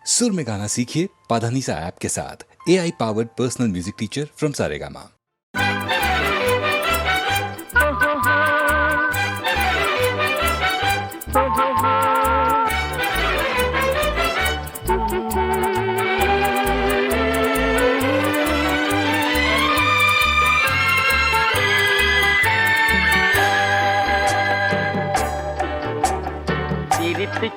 सुर में गाना सीखिए पाधानीसा ऐप के साथ। AI powered personal music teacher from Saregama.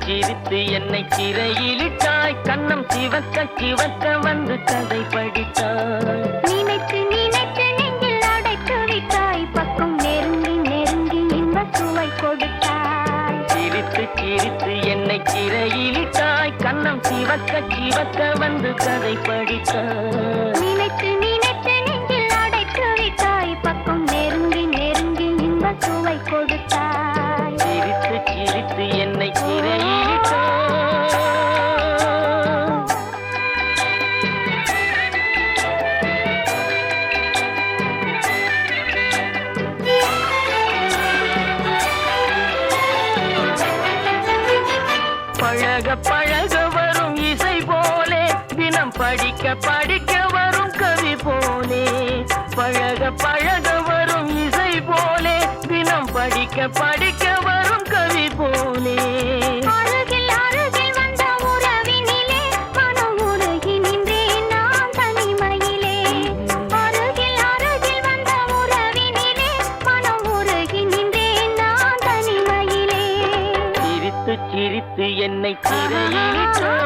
சிரித்து என்னை சிறையிலிட்டாய், கண்ணம் சிவக்க சிவக்க வந்து கதை படித்தாய். நினைத்து நினைத்து நெஞ்சில் அடைத்து விட்டாய், பக்கம் நெருங்கி நெருங்கி இன்ப சுவை கொடுத்தாய். சிரித்து என்னை சிறையிலிட்டாய், கண்ணம் சிவக்க சிவக்க வந்து கதை படித்தாய். நினைத்து நினைத்து நெஞ்சில் அடைத்து விட்டாய், பக்கம் நெருங்கி நெருங்கி இன்ப சுவை கொடுத்தாய். சிரித்து என்னை சிறையிலிட்டாய். பழக பழக வரும் இசை போலே, தினம் படிக்க படிக்க வரும் கவி போலே. பழக பழக வரும் இசை போலே, தினம் படிக்க படிக்க வரும் கவி போலே. அருகில் அருகில் வந்த உறவினிலே மனம் உருகி நின்றேன் நான் தனிமையிலே. அருகில் அருகில் வந்த உறவினிலே மனம் உருகி நின்றேன் நான் தனிமையிலே. சிரித்து என்னை சிறையிலிட்டாய்.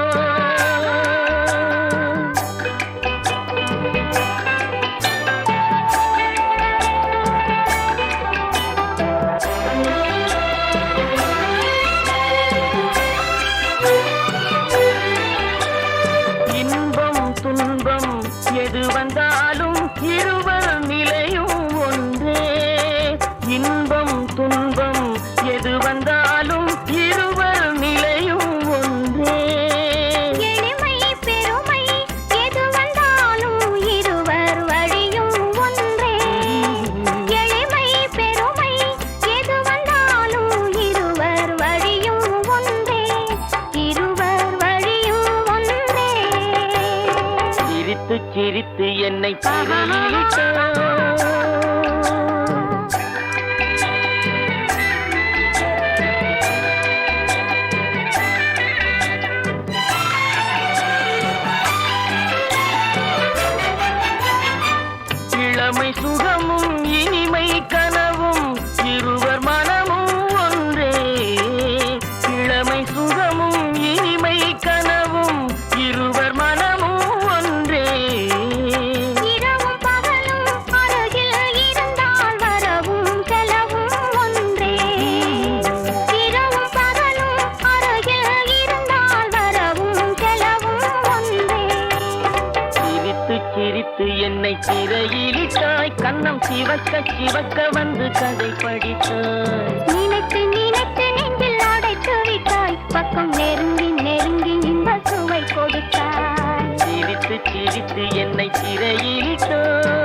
இன்பம் துன்பம் எது வந்தாலும் இருவர் நிலையும் ஒன்றே. இன்பம் துன்பம் எது வந்தாலும் இருவர் நிலையும் ஒன்றே. எளிமை பெருமை எது வந்தாலும் இருவர் வழியும் ஒன்றே. எளிமை பெருமை எது வந்தாலும் இருவர் வழியும் ஒன்றே. இருவர் வழியும் ஒன்றே. சிரித்து என்னை சிறையிலிட்டாய். இளமை சுகமும் இனிமை கனவும் இருவர் மனமும் ஒன்றே. இளமை சுகமும் இனிமை கனவும் இருவர் மனமும் ஒன்றே. இரவும் பகலும் அருகில் இருந்தால் வரவும் செலவும் ஒன்றே. இரவும் பகலும் அருகில் இருந்தால் வரவும் செலவும் ஒன்றே. சிரித்து என்னை சிறையிலிட்டாய், கண்ணம் சிவக்க சிவக்க வந்து கதை படித்தாய். நினைத்து நினைத்து நெஞ்சில் அடைத்து விட்டாய், பக்கம் நெருங்கி நெருங்கி இன்ப சுவை கொடுத்தாய். சிரித்து என்னை சிறையிலிட்டாய்.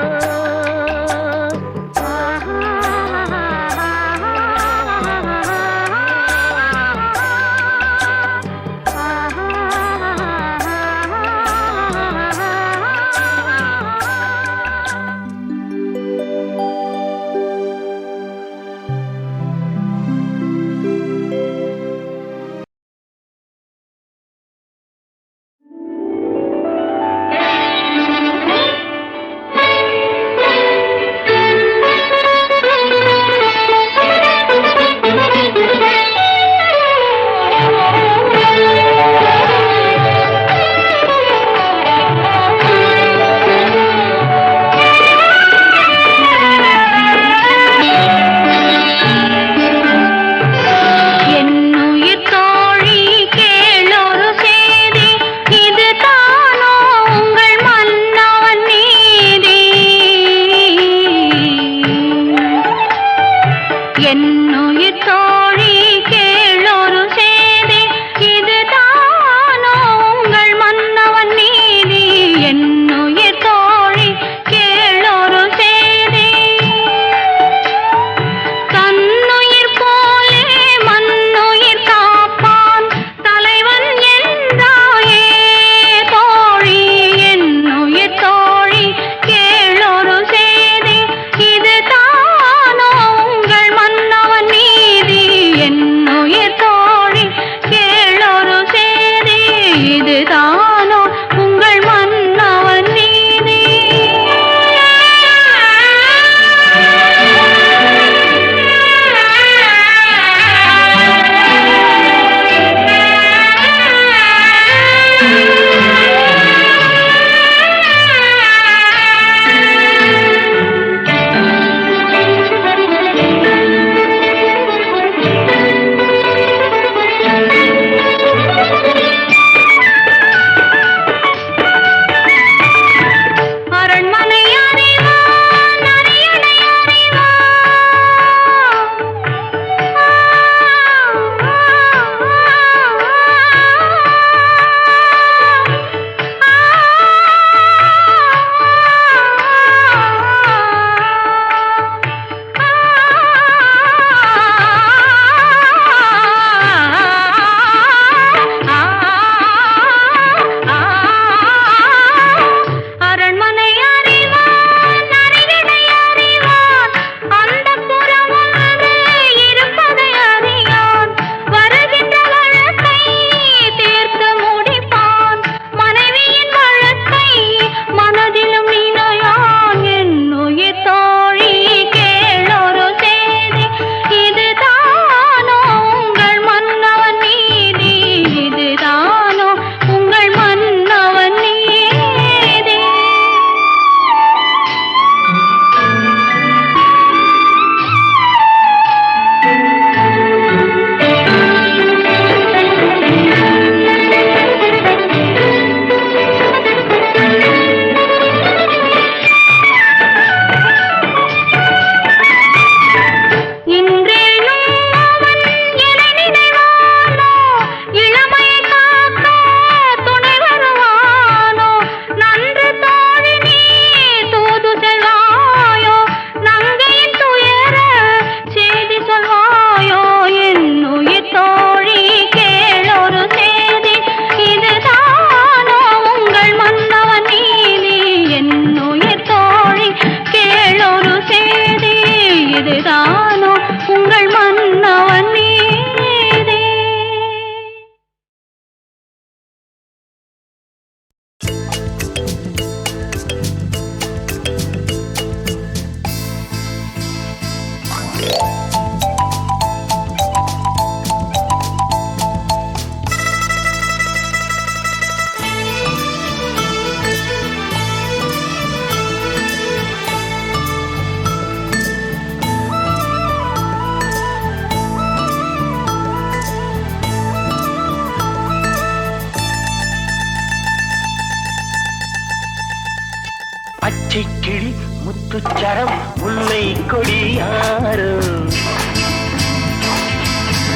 பச்சைக்கிளி முத்துச்சரம் முல்லை கொடியாரோ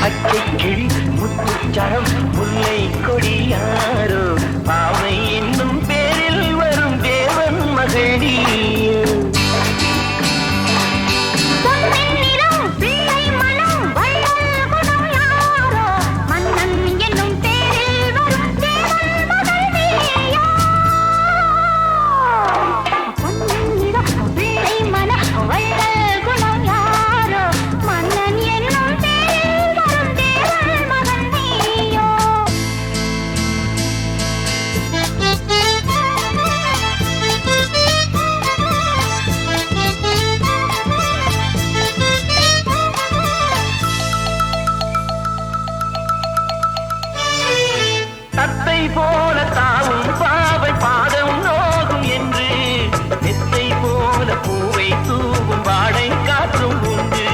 பச்சைக்கிளி முத்துச்சரம் முல்லை கொடியாரோ பாவை என்னும் பேரில் வரும் தேவன் மகளி போல தாவும் பாவை பாதம் நோகும் என்று நெத்தை போல பூவை தூவும் வாடை காற்றும் உண்டு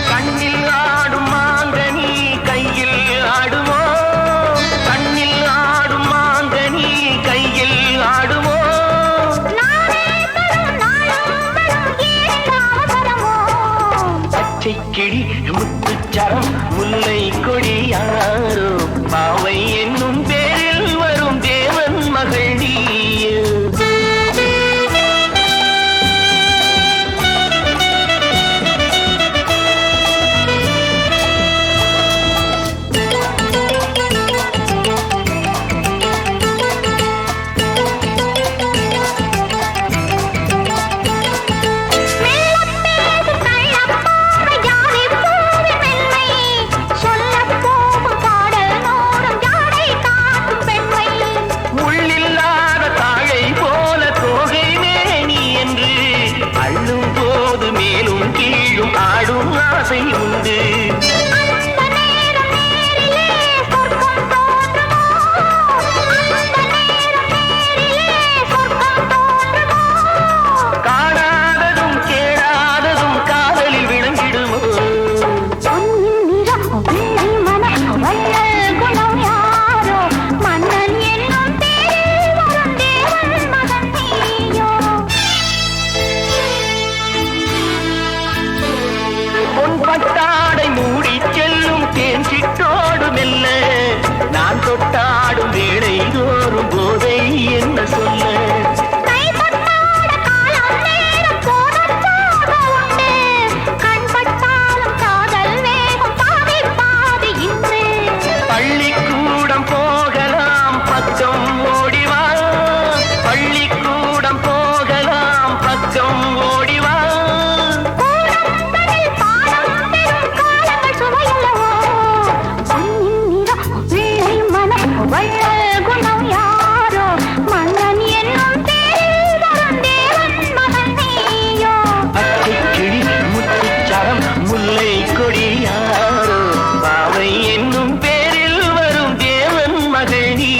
கண்ணில் ஆடும் மாங்கனி கையில் ஆடுமோ கண்ணில் ஆடும் மாங்கனி கையில் ஆடுமோ கிளி முத்துச்சரம் முல்லை கொடியாரோ பாவை என்னும் பேரில் வரும் தேவன் மகளி ஆடும் ஆசை உண்டு காணாததும் கேளாததும் காதலில் விளங்கிடுமோ பட்டாடை மூடி செல்லும் தேன் சிட்டோடு மெல்ல நான் தொட்டாடும் வேளை தோறும் போதை என்ன சொல்ல பள்ளிக்கூடம் போகலாம் பக்கம் ஓடிவா பள்ளிக்கூடம் போகலாம் பக்கம் ஓடிவா முல்லை கொடியாரோ பாவை என்னும் பேரில் வரும் தேவன் மகளி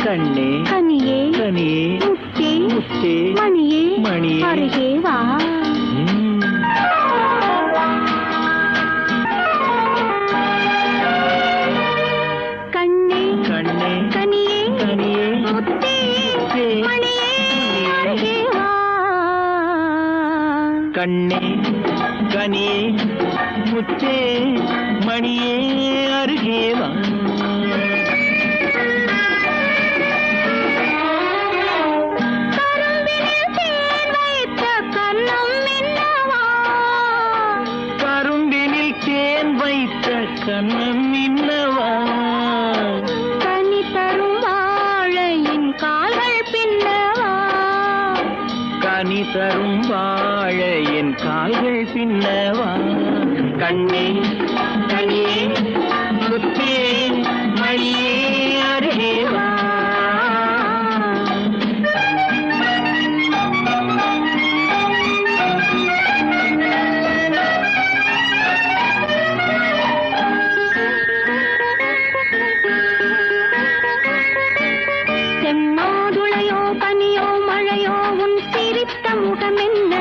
கண்ணே கனியே கனியே முத்தே முத்தே மணியே மணியே அருகே வா கண்ணே கண்ணே கனியே கனியே முத்தே மணியே அருகே வா கண்ணே கனியே முத்தே மணியே அருகே வா கண்ணம் இன்னவா கனி தரும் வாழையின் கால்கள் பின்னவா கனி தரும் வாழ என் கால்கள் பின்னவா கண்ணே கனியே முத்தே மணியே அருகேவா செம்மாதுளையோ பனியோ மழையோ உன் சிரித்த முகமென்ன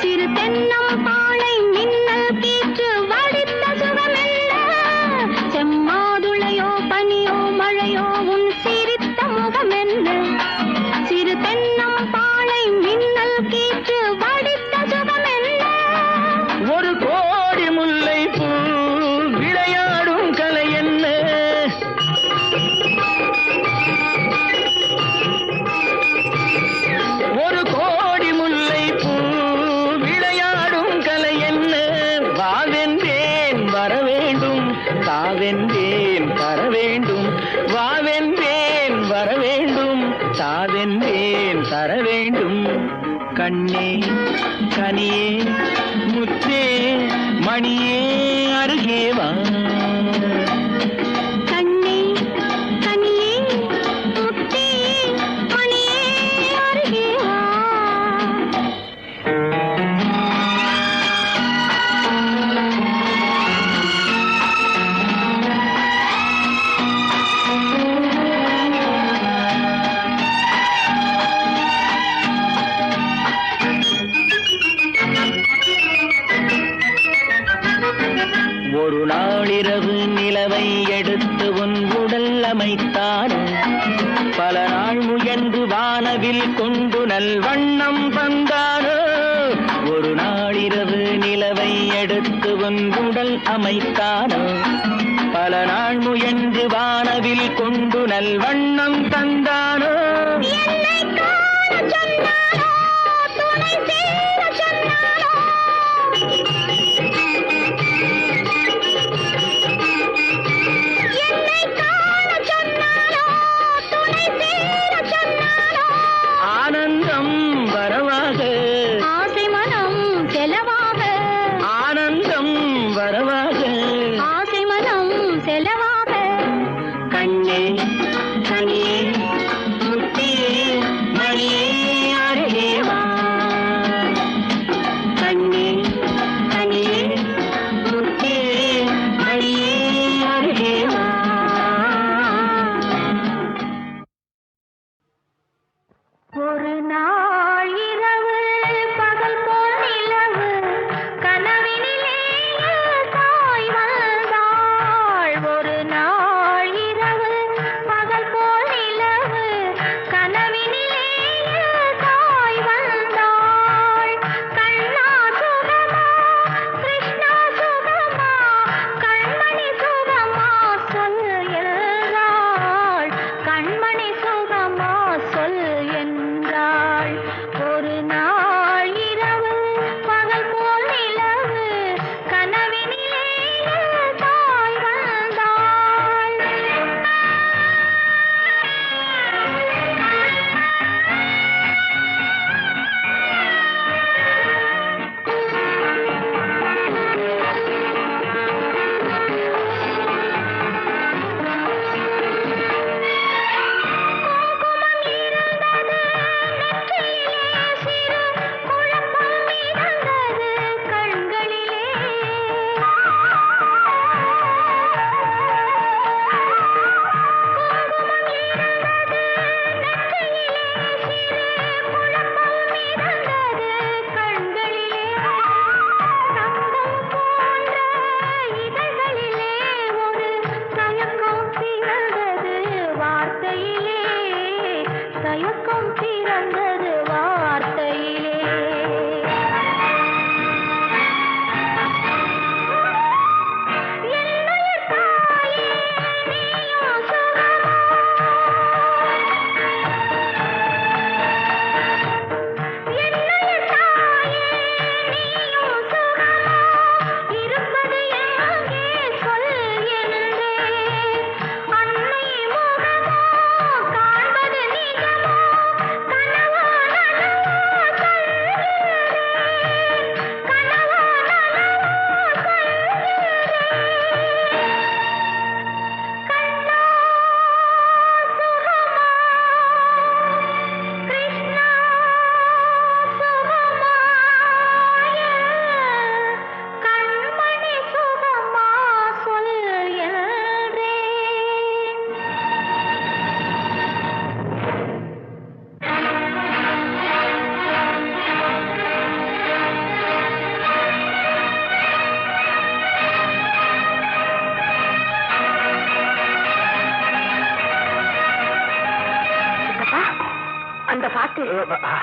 சிறு தென்னம் பாளை மின்னல் கீற்று வடித்த சுகமென்ன செம்மாதுளையோ பனியோ மழையோ உன் சிரித்த முகமென்ன சிறு தென்னம் பாளை மின்னல் கீற்று வடித்த சுகமென்ன ஒரு கோடி முல்லை பூ விளையாடும் கலை என்ன ஒரு கோடி முல்லை பூ விளையாடும் கலை என்ன வாவென்றேன் வர வேண்டும் தாவென்றேன் தர வேண்டும் வாவென்றேன் வர வேண்டும் தாவென்றேன் தர வேண்டும் கண்ணே கனியே முத்தே மணியே அருகே வா கண்ணே கனியே முத்தே மணியே அருகே வா ஒரு நாளிரவு நிலவை எடுத்து உன் உடல் அமைத்தான் பல நாள் முயன்று வானவில் கொண்டு நல்வண்ணம் தந்தானோ ஒரு நாளிரவு நிலவை எடுத்து உன் உடல் அமைத்தானோ பல நாள் முயன்று வானவில் கொண்டு நல்வண்ணம் தந்தானோ என்னை காண சொன்னானோ துணை சேர சொன்னானோ என்னை காண சொன்னானோ துணை சேர சொன்னானோ ஆனந்தம் வரவாக ஆசை மனம் செலவாக ஆனந்தம் வரவாக ஆசை மனம் செலவாக கண்ணே கனியே முத்தே மணியே அருகே வா கண்ணே கனியே முத்தே மணியே அருகே வா ஒரு நாள் இரவு பகல் போல் நிலவு கனவினிலே தாய் வந்தாள் ஒரு நாள் இரவு பகல் போல் நிலவு கனவினிலே தாய் வந்தாள் கண்ணா சுகமா கிருஷ்ணா சுகமா கண்மணி சுகமா சொல் என்றாள் கண்மணி சுகமா சொல் என்றாள்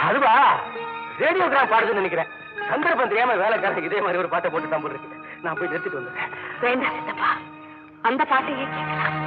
அதுவா ரேடியோகிராம் பாடுதுன்னு நினைக்கிறேன். சந்தர்ப்பம் தெரியாம வேலைக்காரங்க இதே மாதிரி ஒரு பாட்டை போட்டு தான் போட்டுருக்கு. நான் போய் நிறுத்திட்டு வந்துடுறேன். வேண்டாம் சித்தப்பா, அந்த பாட்டையே கேட்கலாம்.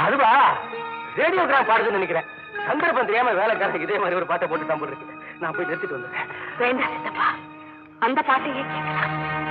அதுவா ரேடியோகிராம் பாடுதுன்னு நினைக்கிறேன். சந்தர்ப்பம் தெரியாம வேலைக்காரங்க இதே மாதிரி ஒரு பாட்டை போட்டு தான் போட்டுருக்கு. நான் போய் நிறுத்திட்டு வந்துடுறேன். வேண்டாம் சித்தப்பா, அந்த பாட்டையே கேட்கலாம்.